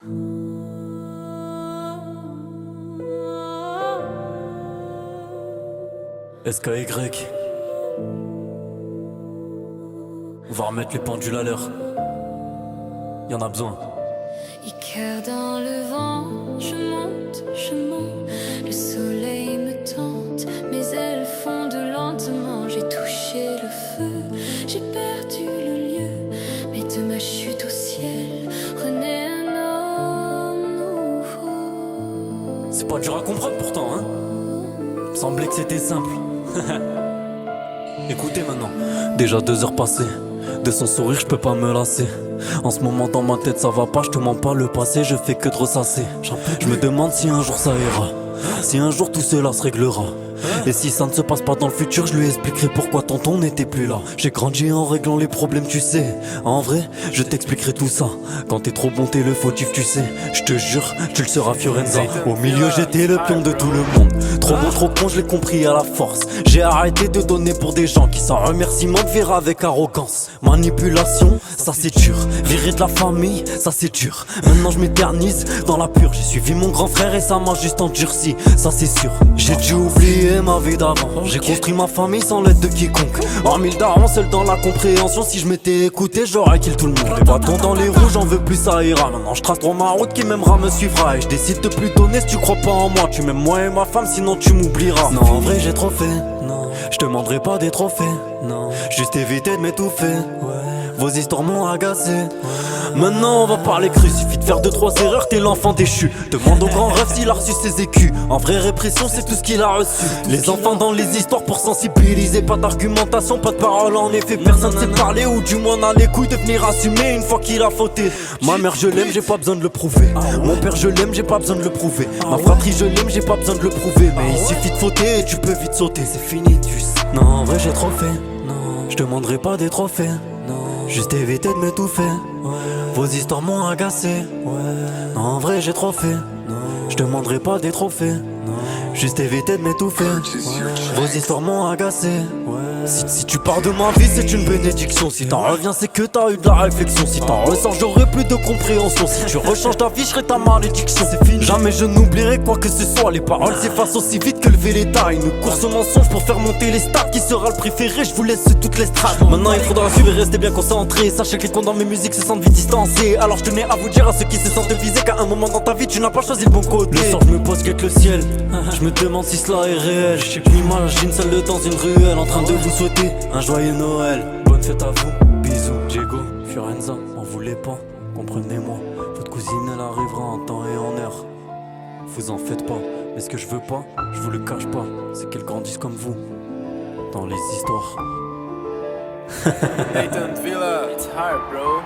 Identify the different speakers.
Speaker 1: SKY. On va remettre les pendules à l'heure. Y'en a besoin.
Speaker 2: Icaire dans le vent, je monte, le soleil me tente, mes ailes fondent lentement, j'ai touché le feu, j'ai perdu le lieu, mais de ma chute au ciel, renaît un homme nouveau.
Speaker 1: C'est pas dur à comprendre pourtant, hein. Il me semblait que c'était simple. Écoutez maintenant, déjà 2 heures passées, de son sourire je peux pas me lasser. En ce moment dans ma tête ça va pas, je te mens pas, le passé je fais que de ressasser. Je me demande si un jour ça ira, si un jour tout cela se réglera. Et si ça ne se passe pas dans le futur, je lui expliquerai pourquoi tonton n'était plus là. J'ai grandi en réglant les problèmes, tu sais. En vrai, je t'expliquerai tout ça. Quand t'es trop bon, t'es le fautif, tu sais. Je te jure, tu le seras Fiorenza. Au milieu, j'étais le pion de tout le monde. Trop bon, trop con, je l'ai compris à la force. J'ai arrêté de donner pour des gens qui sans remerciement te verra avec arrogance. Manipulation, ça c'est dur. Virer de la famille, ça c'est dur. Maintenant je m'éternise dans la pure. J'ai suivi mon grand frère et ça m'a juste endurci. Ça c'est sûr. J'ai dû oublier ma vie d'avant. J'ai construit ma famille sans l'aide de quiconque. Hormis le daron, seul dans la compréhension. Si je m'étais écouté, j'aurais kill tout le monde. Les bâtons dans les roues, j'en veux plus, ça ira. Maintenant je trace trop ma route, qui m'aimera me suivra. Et je décide de plus donner si tu crois pas en moi. Tu m'aimes moi et ma femme, sinon tu m'oublieras. Non, en vrai j'ai trop fait. Non, je te demanderai pas des trophées. Non, juste éviter de m'étouffer. Vos histoires m'ont agacé. Maintenant on va parler cru, suffit de faire 2-3 erreurs, t'es l'enfant déchu. Demande au grand rêve s'il a reçu ses écus. En vraie répression c'est tout ce qu'il a reçu. Les enfants dans les histoires pour sensibiliser. Pas d'argumentation, pas de parole en effet. Personne sait parler ou du moins n'a les couilles de venir assumer une fois qu'il a fauté. Ma mère je l'aime, j'ai pas besoin de le prouver. Mon père je l'aime, j'ai pas besoin de le prouver. Ma fratrie je l'aime, j'ai pas besoin de le prouver. Mais il suffit de fauter et tu peux vite sauter. C'est fini tu sais. Non en vrai j'ai trop fait. Non, je demanderai pas des trophées. Non, juste éviter de m'étouffer. Vos histoires m'ont agacé. Non, en vrai j'ai trop fait. Je demanderai pas des trophées. Juste éviter de m'étouffer. Vos histoires m'ont agacé. Si tu pars de ma vie c'est une bénédiction. Si t'en reviens c'est que t'as eu de la réflexion. Si t'en ressors j'aurai plus de compréhension. Si tu rechanges ta vie je serai ta malédiction. C'est fini. Jamais je n'oublierai quoi que ce soit. Les paroles s'effacent aussi vite que le Véleta. Une course au mensonge pour faire monter les stats. Qui sera le préféré, je vous laisse toutes les strates. Maintenant il faudra suivre et rester bien concentré. Sachez que les cons dans mes musiques se sentent vite distancés. Alors je tenais à vous dire à ceux qui se sentent visés qu'à un moment dans ta vie tu n'as pas choisi le bon côté. Le soir je me pose guette le ciel. Je me demande si cela est réel. Je m'imagine seul dans une ruelle en train de vous souhaiter un joyeux Noël. Bonne fête à vous, bisous. Diego, Fiorenza, m'en voulez pas, comprenez-moi. Votre cousine elle arrivera en temps et en heure. Vous en faites pas, mais ce que je veux pas, je vous le cache pas, c'est qu'elle grandisse comme vous dans les histoires.
Speaker 3: Nathan Villa, it's hard bro.